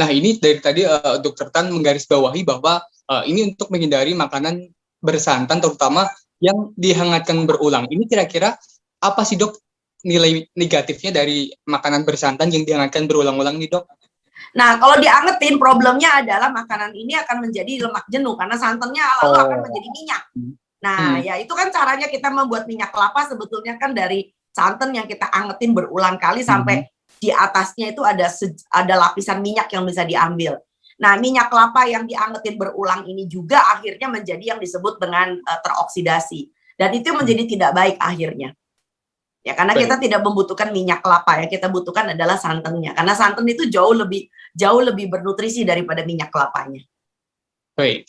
Nah, ini dari tadi Dokter Tan menggarisbawahi bahwa ini untuk menghindari makanan bersantan, terutama yang dihangatkan berulang. Ini kira-kira apa sih, Dok, nilai negatifnya dari makanan bersantan yang dihangatkan berulang-ulang nih, Dok? Nah, kalau diangetin, problemnya adalah makanan ini akan menjadi lemak jenuh karena santannya lalu akan menjadi minyak. Nah, ya itu kan caranya kita membuat minyak kelapa sebetulnya kan dari santan yang kita angetin berulang kali sampai di atasnya itu ada lapisan minyak yang bisa diambil. Nah, minyak kelapa yang diangetin berulang ini juga akhirnya menjadi yang disebut dengan teroksidasi. Dan itu menjadi tidak baik akhirnya. Ya, karena kita tidak membutuhkan minyak kelapa, ya kita butuhkan adalah santannya. Karena santan itu jauh lebih bernutrisi daripada minyak kelapanya. Baik.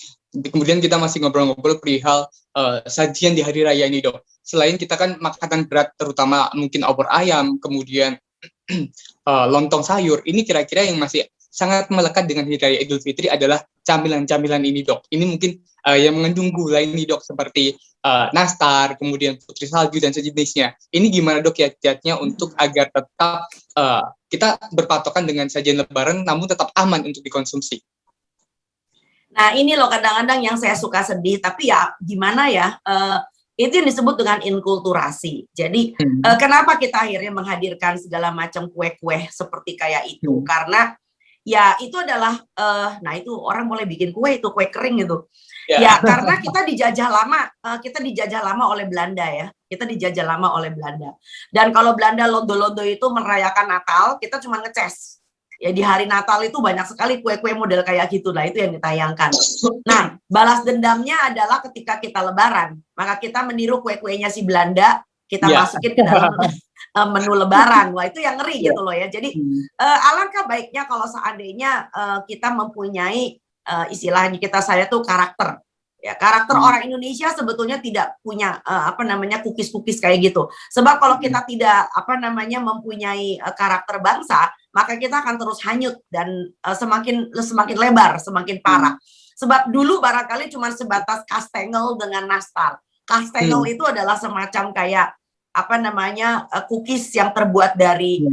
Kemudian kita masih ngobrol-ngobrol perihal sajian di hari raya ini, Dok. Selain kita kan makanan berat, terutama mungkin opor ayam, kemudian lontong sayur, ini kira-kira yang masih sangat melekat dengan hari raya Idul Fitri adalah camilan-camilan ini, Dok. Ini mungkin yang mengandung gula ini, Dok, seperti nastar, kemudian putri salju dan sejenisnya. Ini gimana, Dok, kiat-kiatnya untuk agar tetap kita berpatokan dengan sajian Lebaran namun tetap aman untuk dikonsumsi? Nah, ini loh kadang-kadang yang saya suka sedih, tapi ya gimana ya, itu yang disebut dengan inkulturasi. Jadi kenapa kita akhirnya menghadirkan segala macam kue-kue seperti kayak itu? Karena ya itu adalah, nah itu orang mulai bikin kue itu, kue kering gitu. Ya karena kita dijajah lama oleh Belanda ya. Kita dijajah lama oleh Belanda. Dan kalau Belanda londo-londo itu merayakan Natal, kita cuma ngeces. Ya di hari Natal itu banyak sekali kue-kue model kayak gitu lah, itu yang ditayangkan. Nah, balas dendamnya adalah ketika kita Lebaran, maka kita meniru kue-kuenya si Belanda, kita masukin ke dalam menu Lebaran. Wah, itu yang ngeri gitu loh ya. Jadi alangkah baiknya kalau seandainya kita mempunyai istilahnya saya tuh karakter. Ya, karakter orang Indonesia sebetulnya tidak punya cookies-cookies kayak gitu. Sebab kalau kita tidak mempunyai karakter bangsa, maka kita akan terus hanyut dan semakin lebar, semakin parah. Sebab dulu barangkali cuma sebatas kastengel dengan nastar. Kastengel itu adalah semacam kayak cookies yang terbuat dari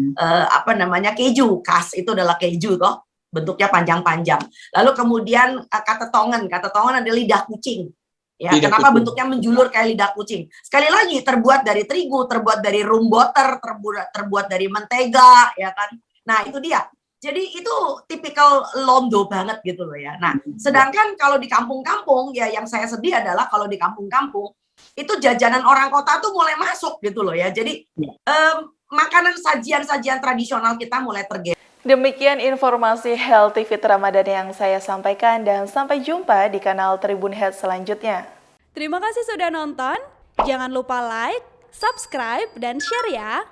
keju. Kas itu adalah keju toh. Bentuknya panjang-panjang. Lalu kemudian katetongen adalah lidah kucing. Ya, kenapa bentuknya menjulur kayak lidah kucing? Sekali lagi terbuat dari terigu, terbuat dari room butter, terbuat dari mentega, ya kan? Nah, itu dia. Jadi itu tipikal londo banget gitu loh ya. Nah, sedangkan kalau di kampung-kampung ya yang saya sedih adalah kalau di kampung-kampung itu jajanan orang kota tuh mulai masuk gitu loh ya. Jadi makanan sajian-sajian tradisional kita mulai tergeser. Demikian informasi Healthy Fit Ramadan yang saya sampaikan dan sampai jumpa di kanal Tribun Head selanjutnya. Terima kasih sudah nonton. Jangan lupa like, subscribe, dan share ya.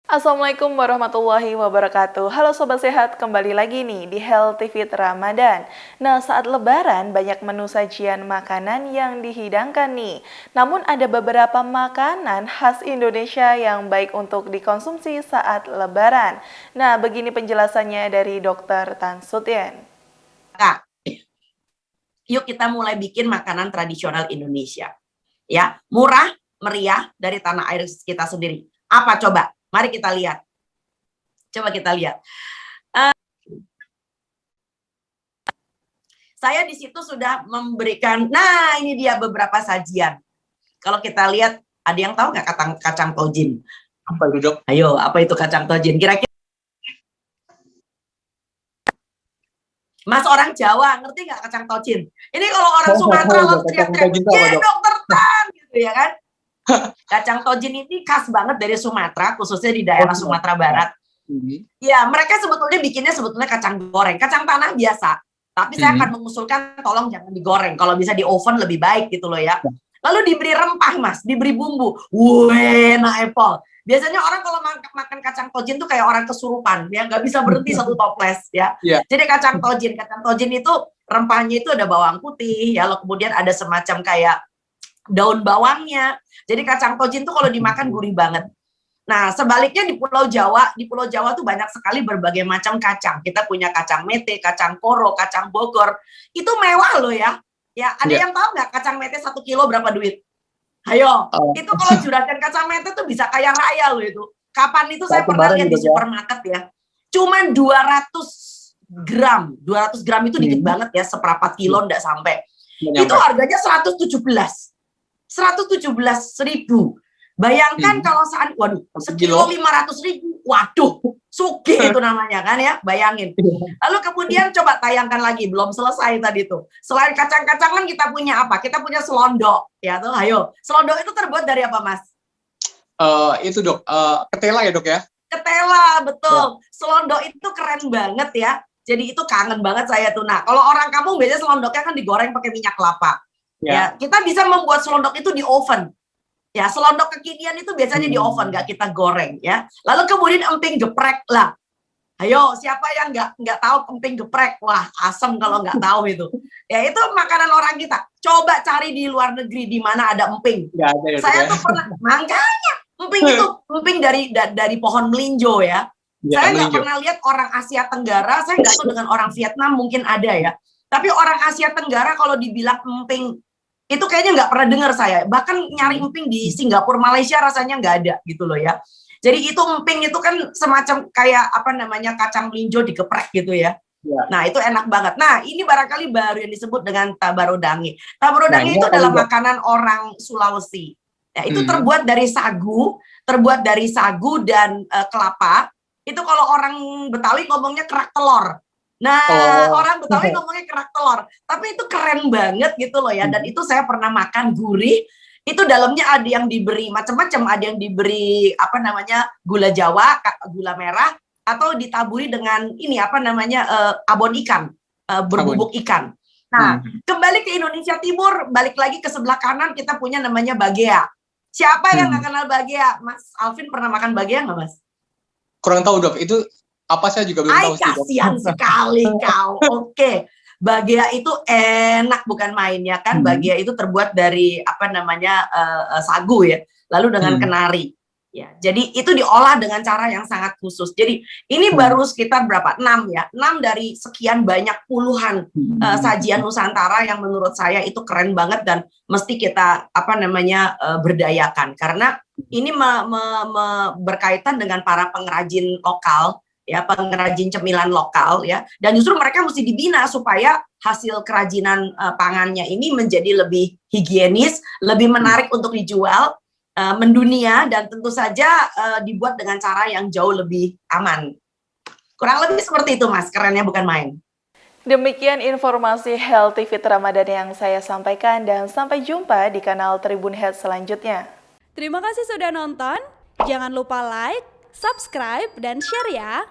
Assalamualaikum warahmatullahi wabarakatuh. Halo Sobat Sehat, kembali lagi nih di Healthy Fit Ramadan. Nah, saat Lebaran banyak menu sajian makanan yang dihidangkan nih. Namun ada beberapa makanan khas Indonesia yang baik untuk dikonsumsi saat Lebaran. Nah, begini penjelasannya dari Dr. Tan Sutien. Kak, yuk kita mulai bikin makanan tradisional Indonesia. Ya, murah, meriah dari tanah air kita sendiri. Apa coba? Mari kita lihat. Coba kita lihat. Saya di situ sudah memberikan, nah ini dia beberapa sajian. Kalau kita lihat, ada yang tahu nggak kacang tojin? Apa itu, Dok? Ayo, apa itu kacang tojin? Kira-kira Mas orang Jawa, ngerti nggak kacang tojin? Ini kalau orang Oh, nggak Sumatera tahu, Dok. langsung Kacang teriak-teriak, tojin itu apa, "Ye Dok? dokter Tan!" gitu ya kan. Kacang tojin ini khas banget dari Sumatera, khususnya di daerah Oh, Sumatera Barat. mhm, Ya, mereka sebetulnya bikinnya sebetulnya kacang goreng, kacang tanah biasa. Tapi saya mhm. akan mengusulkan tolong jangan digoreng, kalau bisa di oven lebih baik gitu loh ya. Lalu diberi rempah Mas, diberi bumbu. Enak Apple. Biasanya orang kalau makan kacang tojin tuh kayak orang kesurupan, ya nggak bisa berhenti satu toples ya. Iya. Jadi kacang tojin itu rempahnya itu ada bawang putih, ya, lalu kemudian ada semacam kayak daun bawangnya. Jadi kacang tojin tuh kalau dimakan gurih banget. Nah, sebaliknya di Pulau Jawa tuh banyak sekali berbagai macam kacang. Kita punya kacang mete, kacang koro, kacang Bogor. Itu mewah loh ya. Ya, ada Iya. yang tahu nggak kacang mete 1 kilo berapa duit? Ayo, Oh, itu kalau juragan kacang mete tuh bisa kaya raya loh itu. Kapan itu saya kayak pernah kemarin lihat gitu di ya. supermarket ya. Cuman 200 gram. 200 gram itu dikit Mhm. banget ya, seperempat kilo nggak sampai. Nggak Itu nyampe. harganya 117 ribu. Bayangkan Mhm. kalau waduh, 1 sekilo kilo. 500 ribu. Waduh, sugih itu namanya kan ya, bayangin. Iya. Lalu kemudian coba tayangkan lagi, belum selesai tadi tuh. Selain kacang-kacangan kita punya apa? Kita punya selondok, ya tuh. Ayo, selondok itu terbuat dari apa, Mas? Itu Dok, ketela ya Dok ya? Ketela, Ya. betul. Selondok itu keren banget ya. Jadi itu kangen banget saya tuh. Nah, kalau orang kampung biasanya selondoknya kan digoreng pakai minyak kelapa. Ya, Ya. kita bisa membuat selondok itu di oven. Ya, selondok kekinian itu biasanya di oven, Hmm. nggak kita goreng ya. Lalu kemudian emping geprek lah. Ayo, siapa yang nggak tahu emping geprek? Wah, asem kalau nggak tahu itu. Ya, itu makanan orang kita. Coba cari di luar negeri di mana ada emping. Nggak ada ya Dok Saya ya? tuh pernah, makanya emping itu emping dari pohon melinjo ya. Iya, Saya nggak melinjo. pernah lihat orang Asia Tenggara, saya nggak tahu dengan orang Vietnam mungkin ada ya. Tapi orang Asia Tenggara kalau dibilang emping itu kayaknya nggak pernah dengar saya. Bahkan nyari emping di Singapura, Malaysia rasanya nggak ada gitu loh ya. Jadi itu emping itu kan semacam kayak apa namanya kacang melinjo digeprek gitu ya. Ya. Nah itu enak banget. Nah ini barangkali baru yang disebut dengan tabarodangi. Nah, Tabarodangi ini itu apa adalah nih Dok? makanan orang Sulawesi. Ya, itu Mhm. terbuat dari sagu dan kelapa. Itu kalau orang Betawi ngomongnya kerak telur. Nah, Oh. orang Betawi ngomongnya kerak telur. Tapi itu keren banget gitu loh ya. Dan Mhm. itu saya pernah makan gurih. Itu dalamnya ada yang diberi macam-macam, ada yang diberi apa namanya gula Jawa, gula merah, atau ditaburi dengan ini apa namanya abon ikan, Abon. berbubuk ikan. Nah, Mhm. kembali ke Indonesia Timur, balik lagi ke sebelah kanan kita punya namanya bagea. Siapa yang nggak Mhm. kenal bagea? Mas Alvin pernah makan bagea nggak, Mas? Kurang tahu Dok, itu apa saya juga belum Ay, tahu sih Dok. kasihan sekali kau. Oke. Bagea itu enak bukan main ya kan. Mhm. Bagea itu terbuat dari apa namanya sagu ya. Lalu dengan Mhm. kenari. Ya, jadi itu diolah dengan cara yang sangat khusus. Jadi ini Mhm. baru sekitar berapa? 6 ya. 6 dari sekian banyak puluhan sajian Mhm. Nusantara yang menurut saya itu keren banget dan mesti kita apa namanya berdayakan karena ini berkaitan dengan para pengrajin lokal ya, pengrajin cemilan lokal ya, dan justru mereka mesti dibina supaya hasil kerajinan pangannya ini menjadi lebih higienis, lebih menarik untuk dijual, mendunia, dan tentu saja dibuat dengan cara yang jauh lebih aman. Kurang lebih seperti itu Mas, kerennya bukan main. Demikian informasi Healthy Fit Ramadan yang saya sampaikan dan sampai jumpa di kanal Tribun Head selanjutnya. Terima kasih sudah nonton. Jangan lupa like, subscribe, dan share ya.